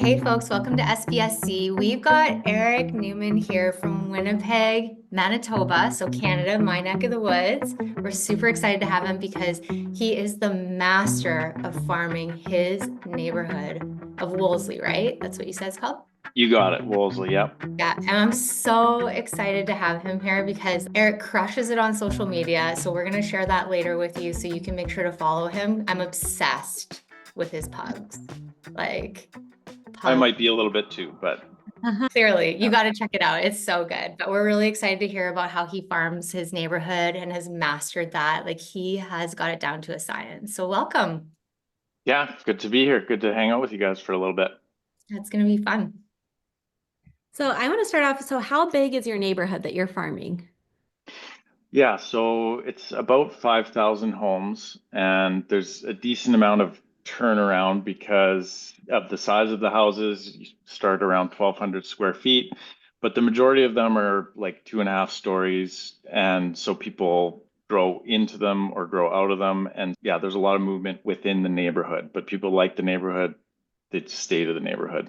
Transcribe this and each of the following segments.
Hey folks, welcome to SBSC. We've got Eric Neumann here from Winnipeg, Manitoba, so Canada, my neck of the woods. We're super excited to have him because he is the master of farming his neighborhood of Wolseley, right? That's what you said it's called? You got it, Wolseley. Yep. Yeah, and I'm so excited to have him here because Eric crushes it on social media. So we're going to share that later with you so you can make sure to follow him. I'm obsessed with his pugs. Like, I pug. might be a little bit too, but Clearly, you yeah. got to check it out. It's so good. But we're really excited to hear about how he farms his neighborhood and has mastered that. Like he has got it down to a science. So welcome. Yeah, good to be here. Good to hang out with you guys for a little bit. It's going to be fun. So I want to start off. So how big is your neighborhood that you're farming? Yeah, so it's about 5,000 homes, and there's a decent amount of turnaround because of the size of the houses. You start around 1,200 square feet, but the majority of them are like 2.5 stories, and so people grow into them or grow out of them. And yeah, there's a lot of movement within the neighborhood, but people like the neighborhood, they stay to the neighborhood.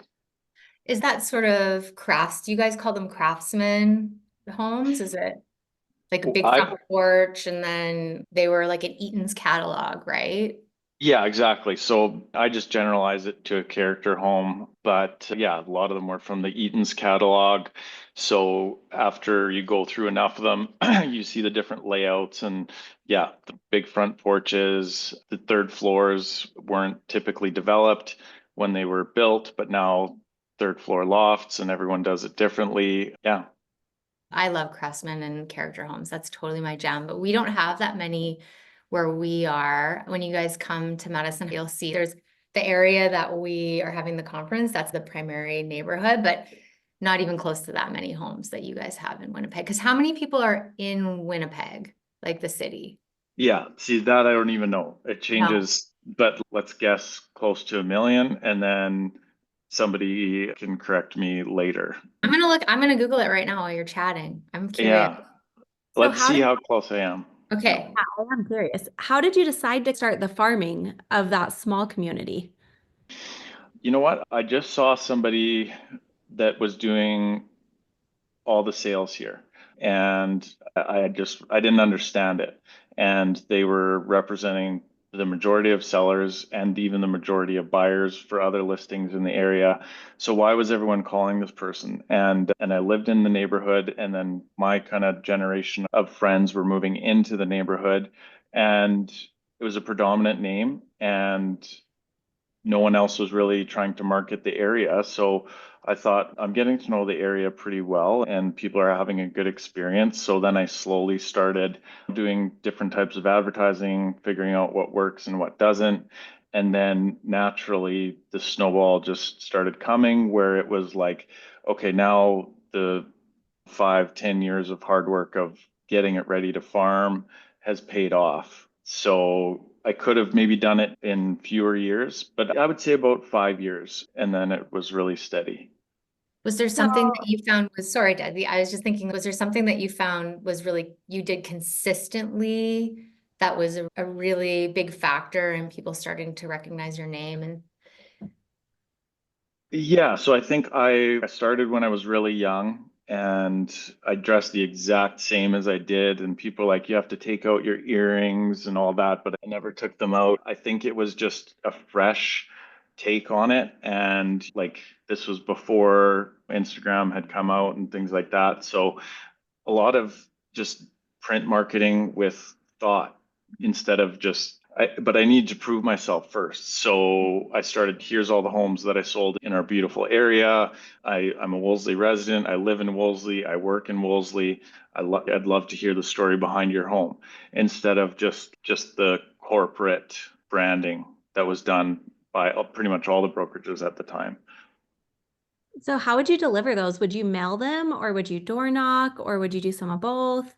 Is that sort of crafts? Do you guys call them craftsman homes? Is it like a big front I porch and then they were like an Eaton's catalog, right? Yeah, exactly. So I just generalize it to a character home, but yeah, a lot of them were from the Eaton's catalog. So after you go through enough of them, you see the different layouts and yeah, the big front porches, the third floors weren't typically developed when they were built, but now third floor lofts and everyone does it differently. Yeah. I love craftsman and character homes. That's totally my jam, but we don't have that many where we are. When you guys come to Madison, you'll see there's the area that we are having the conference. That's the primary neighborhood, but not even close to that many homes that you guys have in Winnipeg. Because how many people are in Winnipeg, like the city? Yeah, see that I don't even know. It No. changes, but let's guess close to 1 million, and then somebody can correct me later. I'm gonna Google it right now while you're chatting. I'm curious. Yeah, So let's how see did, how close I am. Yeah. okay. I am curious. How did you decide to start the farming of that small community? You know what? I just saw somebody that was doing all the sales here. And I didn't understand it. And they were representing the majority of sellers and even the majority of buyers for other listings in the area. So why was everyone calling this person? And I lived in the neighborhood, and then my kind of generation of friends were moving into the neighborhood, and it was a predominant name, and no one else was really trying to market the area. So I thought I'm getting to know the area pretty well and people are having a good experience. So then I slowly started doing different types of advertising, figuring out what works and what doesn't. And then naturally, the snowball just started coming where it was like, okay, now the 5, 10 years of hard work of getting it ready to farm has paid off. So I could have maybe done it in fewer years, but I would say about 5 years, and then it was really steady. Was there So, something that you found was, sorry, Debbie, I was just thinking, was there something that you found was really, you did consistently that was a really big factor in people starting to recognize your name? And Yeah, so I think I started when I was really young and I dressed the exact same as I did. And people were like, you have to take out your earrings and all that, but I never took them out. I think it was just a fresh take on it. And like this was before Instagram had come out and things like that. So a lot of just print marketing with thought instead of just but I need to prove myself first. So I started, here's all the homes that I sold in our beautiful area. I'm a Wolseley resident. I live in Wolseley. I work in Wolseley. I'd love to hear the story behind your home instead of just the corporate branding that was done by pretty much all the brokerages at the time. so how would you deliver those? Would you mail them or would you door knock or would you do some of both?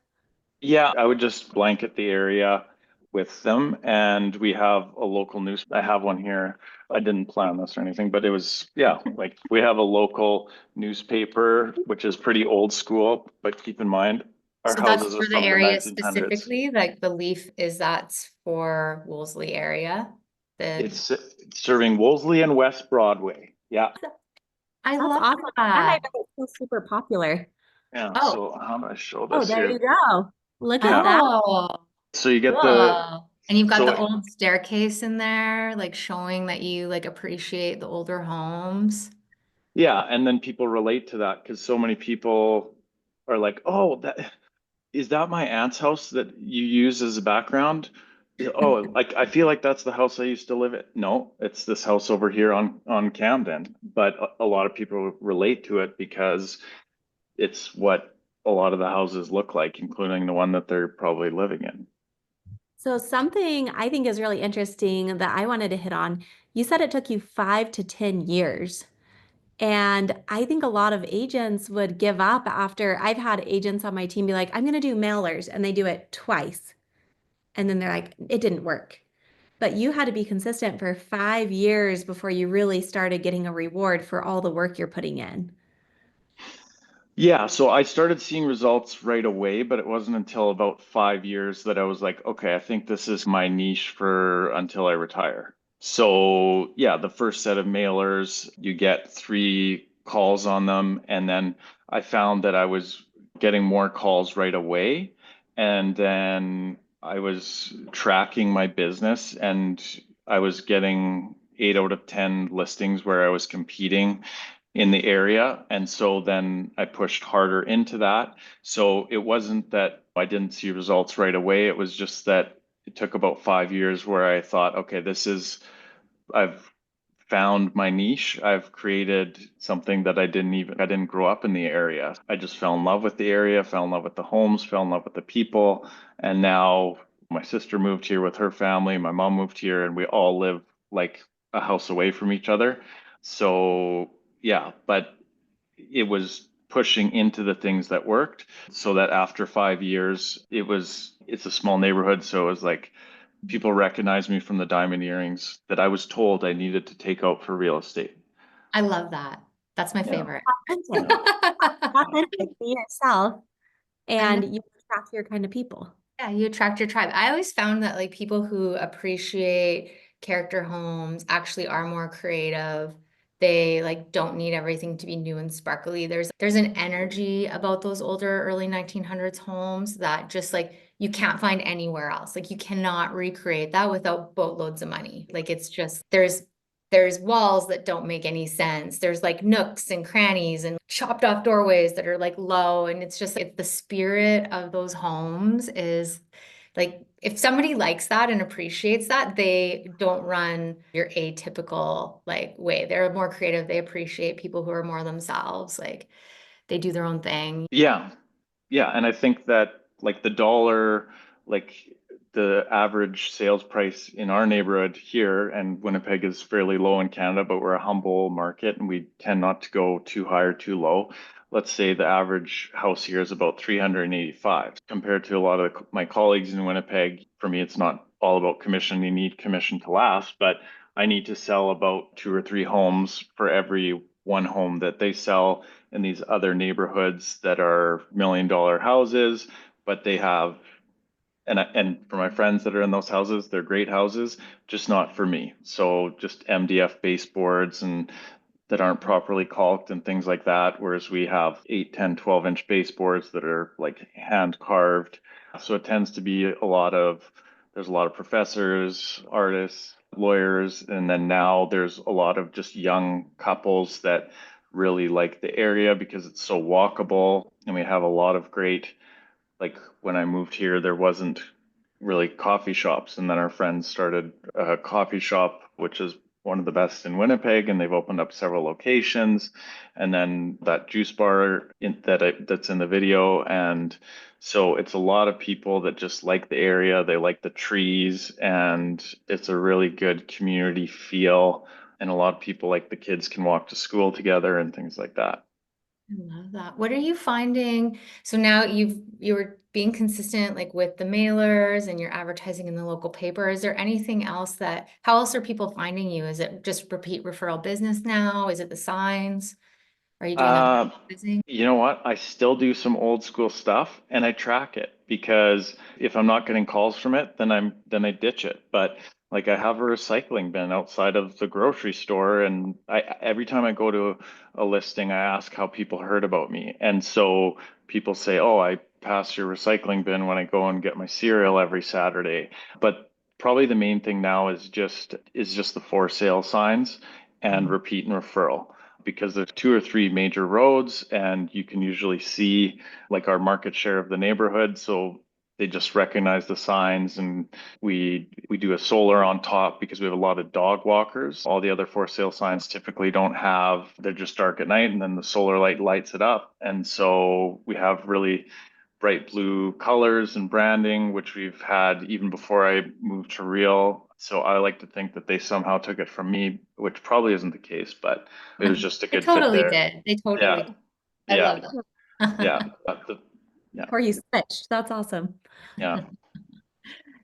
Yeah, I would just blanket the area with them. And we have a local news. I have one here. I didn't plan this or anything, but it was, yeah, like we have a local newspaper, which is pretty old school, but keep in mind, our so that's houses are for the from the area 1900s. specifically, like the leaf is that's for Wolseley area. The It's serving Wolseley and West Broadway. Yeah. I That's love awesome. And I that. bet it's so super popular. Yeah, Oh, so how do I show Oh, this there you here? go. Look at Yeah, that. oh, so you get the, cool. And you've got the so old staircase in there, like showing that you like appreciate the older homes. yeah, and then people relate to that because so many people are like, oh, that is that my aunt's house that you use as a background? Oh, like I feel like that's the house I used to live in. No, it's this house over here on Camden. But a lot of people relate to it because it's what a lot of the houses look like, including the one that they're probably living in. So something I think is really interesting that I wanted to hit on, you said it took you 5 to 10 years. And I think a lot of agents would give up after I've had agents on my team be like, I'm going to do mailers, and they do it twice. And then they're like, it didn't work. But you had to be consistent for 5 years before you really started getting a reward for all the work you're putting in. Yeah, so I started seeing results right away, but it wasn't until about 5 years that I was like, okay, I think this is my niche for until I retire. So, yeah, the first set of mailers, you get 3 calls on them. And then I found that I was getting more calls right away. And then I was tracking my business and I was getting 8 out of 10 listings where I was competing in the area. And so then I pushed harder into that. So it wasn't that I didn't see results right away. It was just that it took about 5 years where I thought, okay, I've found my niche. I've created something that I didn't grow up in the area. I just fell in love with the area, fell in love with the homes, fell in love with the people. And now my sister moved here with her family, my mom moved here, and we all live like a house away from each other. So yeah, but it was pushing into the things that worked so that after 5 years, it's a small neighborhood. So it was like people recognized me from the diamond earrings that I was told I needed to take out for real estate. I love that. That's my Yeah. favorite. Authentic, I authentic, be yourself, know. and you attract your kind of people. Yeah, you attract your tribe. I always found that like people who appreciate character homes actually are more creative. They like don't need everything to be new and sparkly. There's an energy about those older early 1900s homes that just like you can't find anywhere else. Like you cannot recreate that without boatloads of money. Like it's just there's walls that don't make any sense. There's like nooks and crannies and chopped off doorways that are like low. And it's just like the spirit of those homes is like, if somebody likes that and appreciates that, they don't run your atypical like way. They're more creative. They appreciate people who are more themselves. Like they do their own thing. Yeah. Yeah, and I think that like the dollar, like the average sales price in our neighborhood here, and Winnipeg is fairly low in Canada, but we're a humble market and we tend not to go too high or too low. Let's say the average house here is about 385 compared to a lot of my colleagues in Winnipeg. For me, it's not all about commission. You need commission to last, but I need to sell about 2 or 3 homes for every one home that they sell in these other neighborhoods that are $1 million houses, but they have and for my friends that are in those houses, they're great houses, just not for me. So just MDF baseboards and that aren't properly caulked and things like that. Whereas we have 8, 10, 12-inch baseboards that are like hand carved. So it tends to be there's a lot of professors, artists, lawyers, and then now there's a lot of just young couples that really like the area because it's so walkable. And we have a lot of great, like when I moved here, there wasn't really coffee shops. And then our friends started a coffee shop, which is one of the best in Winnipeg, and they've opened up several locations. And then that juice bar that's in the video. And so it's a lot of people that just like the area, they like the trees, and it's a really good community feel. And a lot of people like the kids can walk to school together and things like that. I love that. What are you finding? So now you're being consistent like with the mailers and you're advertising in the local paper. Is there anything else how else are people finding you? Is it just repeat referral business now? Is it the signs? Are you doing other Uh, advertising? you know what? I still do some old school stuff and I track it because if I'm not getting calls from it, then I ditch it. But Like I have a recycling bin outside of the grocery store, and every time I go to a listing, I ask how people heard about me. And so people say, "Oh, I pass your recycling bin when I go and get my cereal every Saturday." But probably the main thing now is just the for sale signs and Mhm. repeat and referral, because there's two or three major roads and you can usually see like our market share of the neighborhood. So they just recognize the signs, and we do a solar on top because we have a lot of dog walkers. All the other for sale signs typically don't have, they're just dark at night, and then the solar light lights it up. And so we have really bright blue colors and branding, which we've had even before I moved to Real. So I like to think that they somehow took it from me, which probably isn't the case, but it was just a They good fit totally there. did. They totally Yeah, did. I yeah, love yeah, that. yeah, Before you switched. That's awesome. yeah.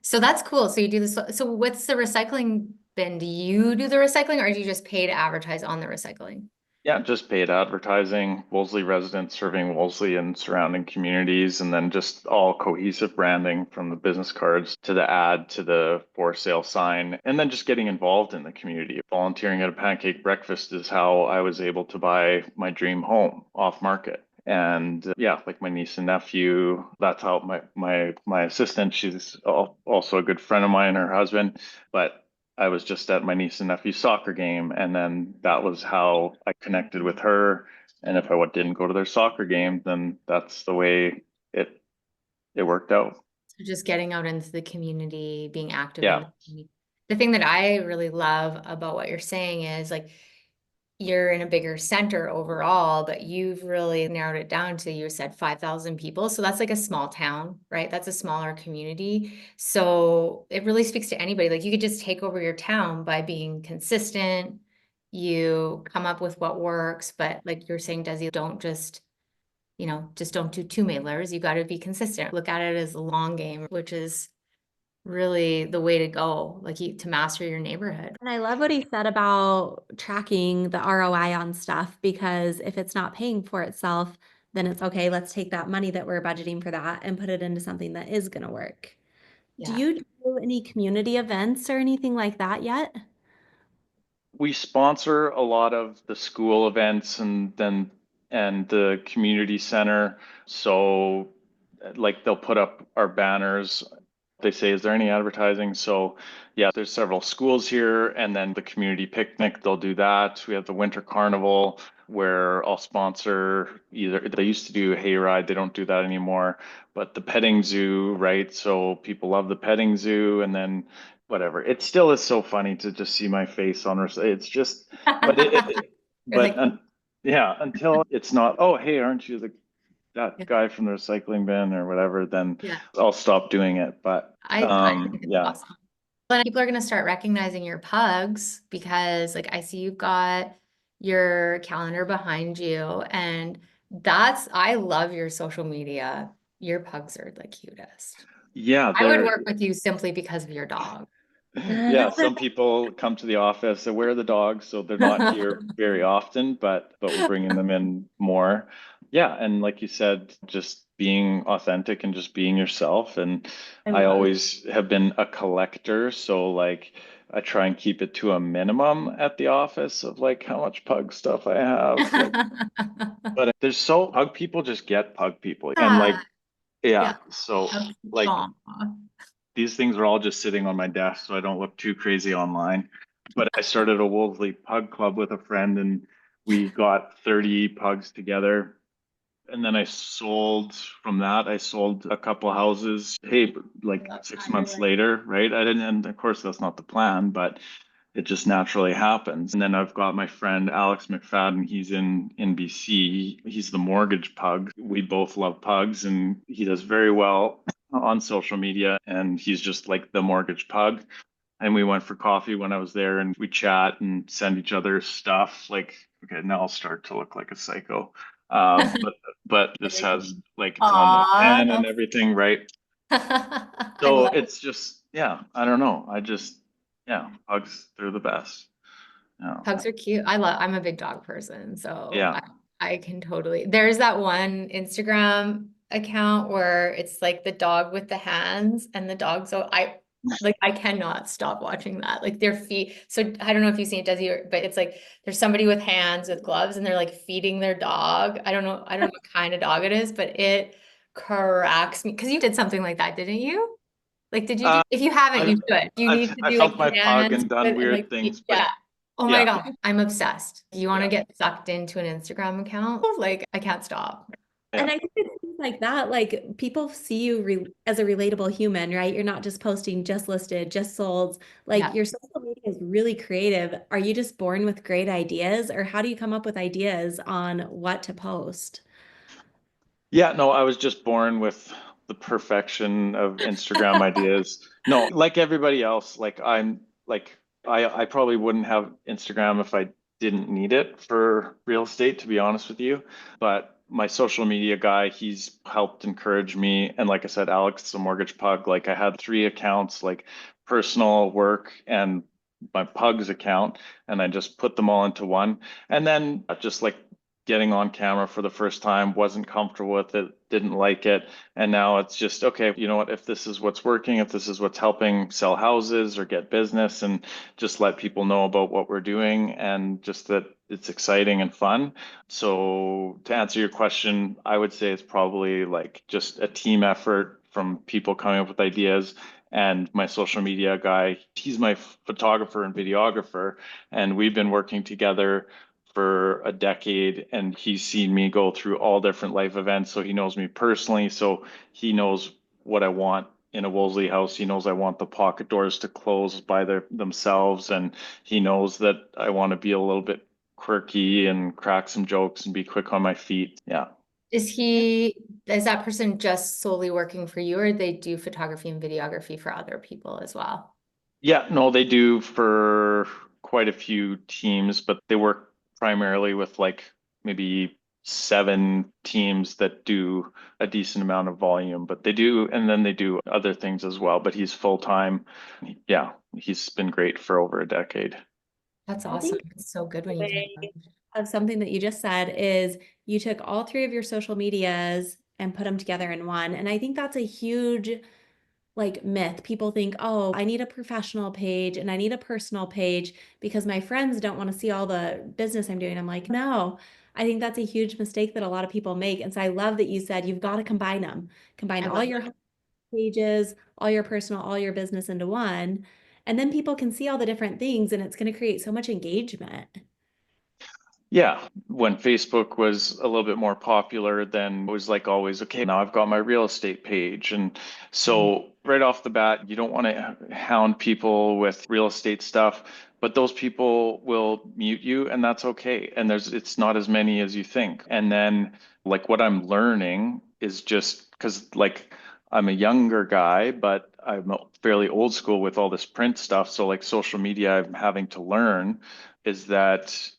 So that's cool. So you do this. So what's the recycling bin? Do you do the recycling or do you just pay to advertise on the recycling? Yeah, just paid advertising, Wolseley residents serving Wolseley and surrounding communities, and then just all cohesive branding from the business cards to the ad to the for sale sign, and then just getting involved in the community. Volunteering at a pancake breakfast is how I was able to buy my dream home off market. And yeah, like my niece and nephew, that's how my assistant, she's also a good friend of mine, her husband, but I was just at my niece and nephew's soccer game, and then that was how I connected with her. And if I didn't go to their soccer game, then that's the way it it worked out. So just getting out into the community, being active in Yeah, the community. The thing that I really love about what you're saying is like you're in a bigger center overall, but you've really narrowed it down to, you said 5,000 people. So that's like a small town, right? That's a smaller community. So it really speaks to anybody. Like you could just take over your town by being consistent. You come up with what works, but like you're saying, Desi, don't just, just don't do two mailers. You got to be consistent. Look at it as a long game, which is really the way to go, like to master your neighborhood. And I love what he said about tracking the ROI on stuff, because if it's not paying for itself, then it's okay. Let's take that money that we're budgeting for that and put it into something that is going to work. Do Yeah. you do any community events or anything like that yet? we sponsor a lot of the school events and the community center. So like they'll put up our banners. They say, is there any advertising? So yeah, there's several schools here, and then the community picnic, they'll do that. We have the winter carnival where I'll sponsor, either they used to do a hayride, they don't do that anymore, but the petting zoo, right? So people love the petting zoo, and then whatever. It still is so funny to just see my face on her. It's just, but You're but like, yeah, until it's not, oh, hey, aren't you that yeah, guy from the recycling bin or whatever, then yeah. I'll stop doing it. But I think it's yeah. awesome. But people are going to start recognizing your pugs because like I see you've got your calendar behind you and I love your social media. Your pugs are the cutest. Yeah, I would they're work with you simply because of your dog. yeah, some people come to the office, they wear the dogs, so they're not here very often, but we're bringing them in more. Yeah, and like you said, just being authentic and just being yourself. And I I love. always have been a collector, so like I try and keep it to a minimum at the office of like how much pug stuff I have. Like, but there's so pug people just get pug people, and like Yeah, yeah, yeah. so Okay. like Aw. these things are all just sitting on my desk so I don't look too crazy online. But I started a Wolseley Pug Club with a friend, and we got 30 pugs together. And then I sold from that, I sold a couple houses. Hey, I like love six that. You're months like, later, right? I didn't, and of course that's not the plan, but it just naturally happens. And then I've got my friend Alex McFadden. He's in BC. He's the mortgage pug. We both love pugs, and he does very well on social media. And he's just like the mortgage pug. And we went for coffee when I was there, and we chat and send each other stuff. Like, okay, now I'll start to look like a psycho. But this has like its own aw, pen and everything, right? I So love it's just, yeah, I don't know. Yeah, hugs, they're the best. Yeah. pugs are cute. I'm a big dog person, so Yeah. I can totally. There's that one Instagram account where it's like the dog with the hands and the dog. So Like I cannot stop watching that. Like their feet. So I don't know if you've seen it, Desi, but it's like there's somebody with hands with gloves and they're like feeding their dog. I don't know what kind of dog it is, but it cracks me. Because you did something like that, didn't you? Like, did you do? Uh, If you haven't, you I've, should. You need to I do like felt my pug hands and done with and weird like things, but yeah. Oh my yeah, God, I'm obsessed. You want to yeah, get sucked into an Instagram account? Like I can't stop. And yeah, I think it's things like that, like people see you as a relatable human, right? You're not just posting just listed, just sold. Like Yeah. your social media is really creative. Are you just born with great ideas, or how do you come up with ideas on what to post? yeah. No, I was just born with the perfection of Instagram ideas. No, like everybody else, like I'm like I probably wouldn't have Instagram if I didn't need it for real estate, to be honest with you. But my social media guy, he's helped encourage me. And like I said, Alex, the mortgage pug, like I had three accounts, like personal, work, and my pug's account, and I just put them all into one. And then just like getting on camera for the first time, wasn't comfortable with it, didn't like it. And now it's just, okay, you know what, if this is what's working, if this is what's helping sell houses or get business, and just let people know about what we're doing and just that it's exciting and fun. So to answer your question, I would say it's probably like just a team effort from people coming up with ideas. And my social media guy, he's my photographer and videographer, and we've been working together for a decade, and he's seen me go through all different life events. So he knows me personally. So he knows what I want in a Wolseley house. He knows I want the pocket doors to close by themselves. And he knows that I want to be a little bit quirky and crack some jokes and be quick on my feet. Yeah. Is that person just solely working for you or they do photography and videography for other people as well? Yeah, no, they do for quite a few teams, but they work primarily with like maybe seven teams that do a decent amount of volume, but they do, and then they do other things as well. But he's full time. Yeah, he's been great for over a decade. That's I awesome. think It's so good when you can. way of something that you just said is you took all three of your social medias and put them together in one. And I think that's a huge like myth. People think, oh, I need a professional page and I need a personal page because my friends don't want to see all the business I'm doing. I'm like, no, I think that's a huge mistake that a lot of people make. And so I love that you said you've got to combine them, combine I all love your that. pages, all your personal, all your business into one. And then people can see all the different things and it's going to create so much engagement. Yeah, when Facebook was a little bit more popular, then it was like always, okay, now I've got my real estate page. And Mm. so right off the bat, you don't want to hound people with real estate stuff, but those people will mute you, and that's okay. And it's not as many as you think. And then like what I'm learning is just because like I'm a younger guy, but I'm fairly old school with all this print stuff. So like social media, I'm having to learn is that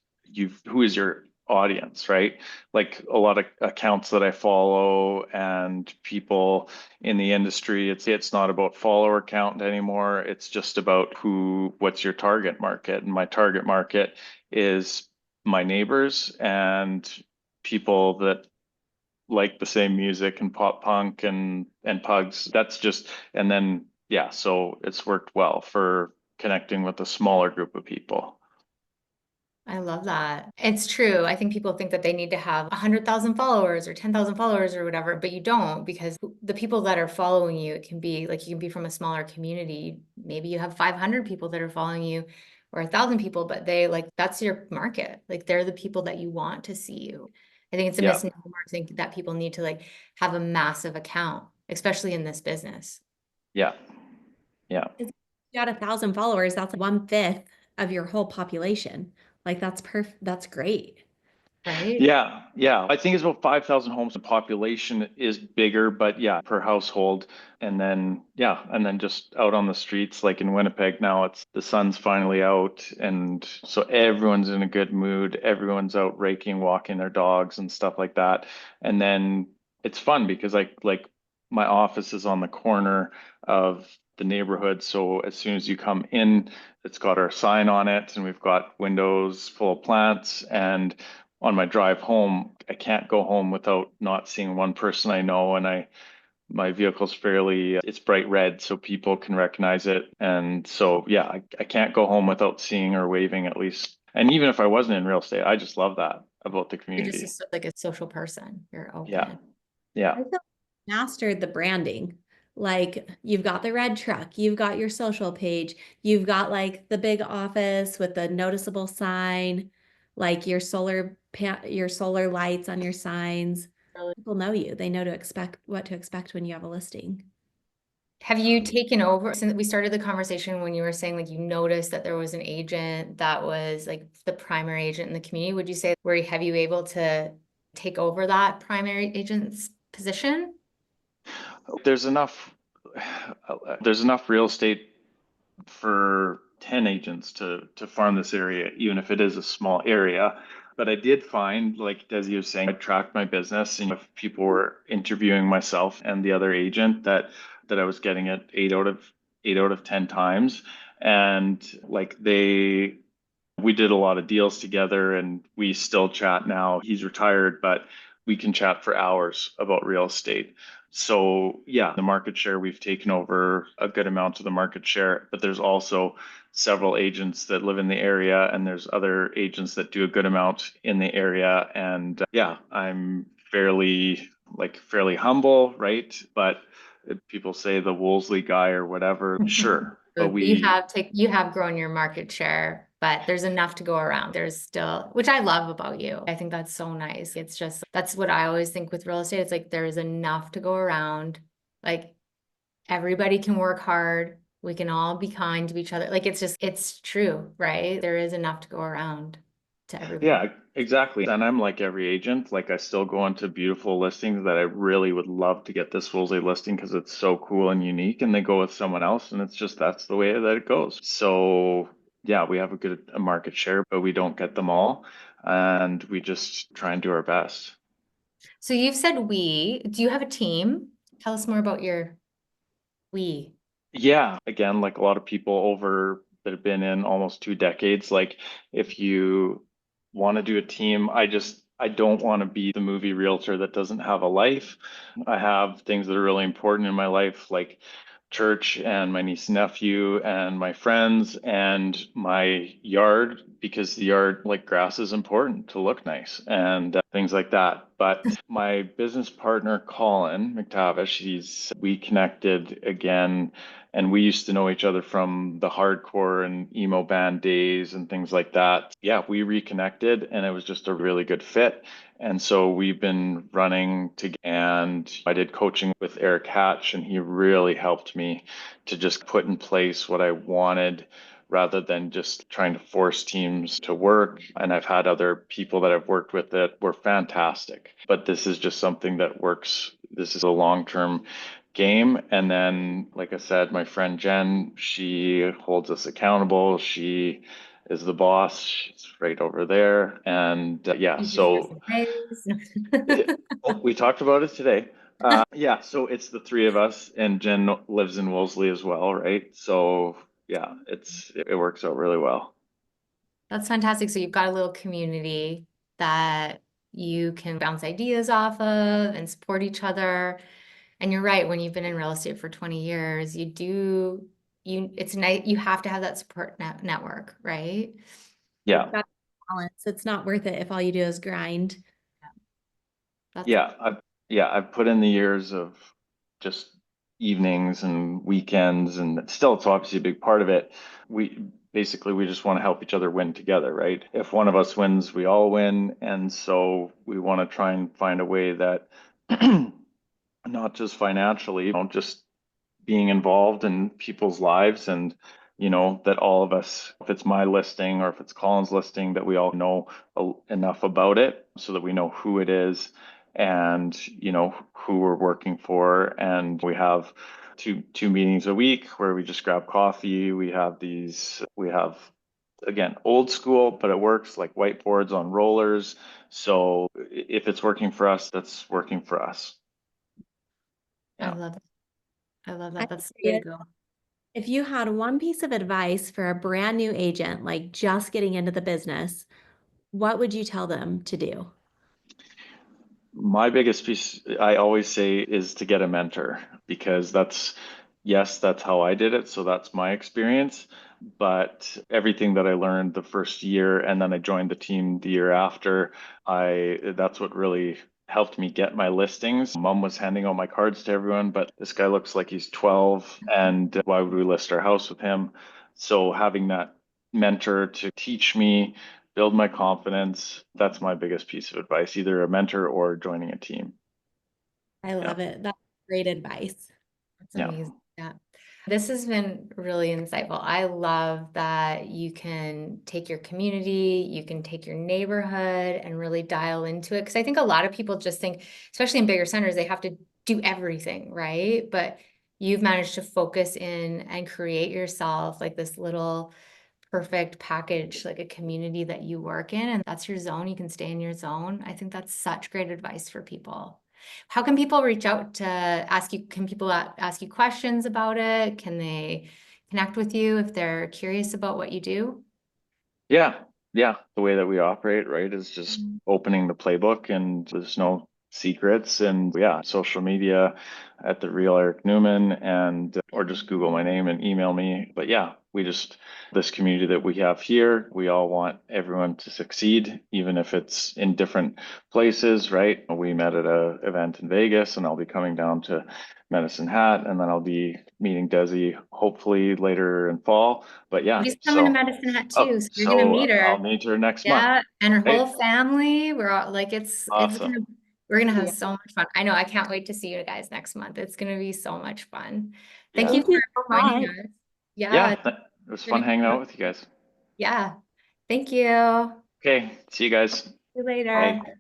who is your audience, right? Like a lot of accounts that I follow and people in the industry, it's not about follower count anymore. It's just about what's your target market. And my target market is my neighbors and people that like the same music and pop punk and pugs. That's just, and then yeah, so it's worked well for connecting with a smaller group of people. I love that. It's true. I think people think that they need to have 100,000 followers or 10,000 followers or whatever, but you don't because the people that are following you, it can be like you can be from a smaller community. Maybe you have 500 people that are following you or 1,000 people, but they like that's your market. Like they're the people that you want to see you. I think it's a Yeah, misnomer to think that people need to like have a massive account, especially in this business, yeah, yeah. If you got 1,000 followers, that's 1/5 of your whole population. Like that's great. right? Yeah, yeah. I think it's about 5,000 homes. The population is bigger, but yeah, per household. And then, yeah, and then just out on the streets, like in Winnipeg now, it's the sun's finally out. And so everyone's in a good mood. Everyone's out raking, walking their dogs and stuff like that. And then it's fun because like my office is on the corner of the neighborhood. So as soon as you come in, it's got our sign on it and we've got windows full of plants. And on my drive home, I can't go home without not seeing one person I know. And I My vehicle's it's bright red, so people can recognize it. And so, yeah, I can't go home without seeing or waving at least. And even if I wasn't in real estate, I just love that about the You're just community. like a social person. You're Yeah. open. Yeah. I feel mastered the branding. Like you've got the red truck, you've got your social page, you've got like the big office with the noticeable sign, like your solar lights on your signs. Really. People know you. They know what to expect when you have a listing. Have you taken over since we started the conversation when you were saying like you noticed that there was an agent that was like the primary agent in the community? Would you say have you able to take over that primary agent's position? There's enough there's enough real estate for 10 agents to farm this area, even if it is a small area. But I did find, like Desi was saying, I tracked my business, and if people were interviewing myself and the other agent, that I was getting it 8 out of 10 times. And like we did a lot of deals together, and we still chat now. He's retired, but we can chat for hours about real estate. So, yeah, the market share, we've taken over a good amount of the market share, but there's also several agents that live in the area, and there's other agents that do a good amount in the area. And yeah, I'm fairly humble, right? But people say the Wolseley guy or whatever, sure. But You have grown your market share, but there's enough to go around. There's still, which I love about you. I think that's so nice. It's just, that's what I always think with real estate. It's like there's enough to go around. Like everybody can work hard. We can all be kind to each other. Like it's true, right? There is enough to go around to everybody. Yeah, exactly. And I'm like every agent, like I still go into beautiful listings that I really would love to get this Woolsey listing because it's so cool and unique, and they go with someone else, and it's just that's the way that it goes. So yeah, we have a market share, but we don't get them all, and we just try and do our best. So you've said do you have a team? Tell us more about your we. Yeah, again, like a lot of people over that have been in almost 2 decades, like if you want to do a team, I don't want to be the movie realtor that doesn't have a life. I have things that are really important in my life, like church and my niece and nephew and my friends and my yard, because the yard, like grass, is important to look nice and things like that. But my business partner, Colin McTavish, we connected again, and we used to know each other from the hardcore and emo band days and things like that. Yeah, we reconnected, and it was just a really good fit. And so we've been running together, and I did coaching with Eric Hatch, and he really helped me to just put in place what I wanted rather than just trying to force teams to work. And I've had other people that I've worked with that were fantastic, but this is just something that works. This is a long-term game. And then, like I said, my friend Jen, she holds us accountable. She is the boss. She's right over there. And yeah, You just give so some praise. we talked about it today. Yeah, so it's the three of us, and Jen lives in Wolseley as well, right? So yeah, it works out really well. That's fantastic. So you've got a little community that you can bounce ideas off of and support each other. And you're right, when you've been in real estate for 20 years, it's nice, you have to have that support network, right? Yeah. Got balance. It's not worth it if all you do is grind. That's Yeah, I've put in the years of just evenings and weekends, and still it's obviously a big part of it. We just want to help each other win together, right? If one of us wins, we all win. And so we want to try and find a way that not just financially, just being involved in people's lives, and that all of us, if it's my listing or if it's Colin's listing, that we all know enough about it so that we know who it is, and who we're working for. And we have two meetings a week where we just grab coffee. We have again old school, but it works, like whiteboards on rollers. So if it's working for us, that's working for us. I Yeah. love it. I love I'm that. That's the way to curious, go. if you had one piece of advice for a brand new agent, like just getting into the business, what would you tell them to do? My biggest piece, I always say, is to get a mentor because that's how I did it. So that's my experience. But everything that I learned the first year and then I joined the team the year after, that's what really helped me get my listings. Mom was handing out my cards to everyone, but this guy looks like he's 12 and why would we list our house with him? So having that mentor to teach me, build my confidence. That's my biggest piece of advice, either a mentor or joining a team. I Yeah. love it. That's great advice. That's Yeah. amazing. Yeah. This has been really insightful. I love that you can take your community, you can take your neighborhood and really dial into it. Because I think a lot of people just think, especially in bigger centers, they have to do everything, right? But you've managed to focus in and create yourself like this little perfect package, like a community that you work in, and that's your zone. You can stay in your zone. I think that's such great advice for people. How can people reach out to ask you? Can people ask you questions about it? Can they connect with you if they're curious about what you do? Yeah, yeah. The way that we operate, right, is just opening the playbook and there's no secrets. And yeah, social media at the real Eric Neumann and or just Google my name and email me. But yeah, this community that we have here, we all want everyone to succeed, even if it's in different places, right? We met at a event in Vegas and I'll be coming down to Medicine Hat and then I'll be meeting Desi hopefully later in fall. But yeah, She's coming to so. Medicine Hat Oh, too, so you're gonna so meet I'll her. meet her next month. Yeah, and her Right? whole family. We're all like, it's Awesome. gonna we're gonna have Yeah. so much fun. I know. I can't wait to see you guys next month. It's gonna be so much fun. Thank Yeah. you Thank you for so joining much. us. Yeah, Yeah. it's It was fun gonna hanging out with you guys. yeah. Thank you. Okay. See you guys. See you later. Bye.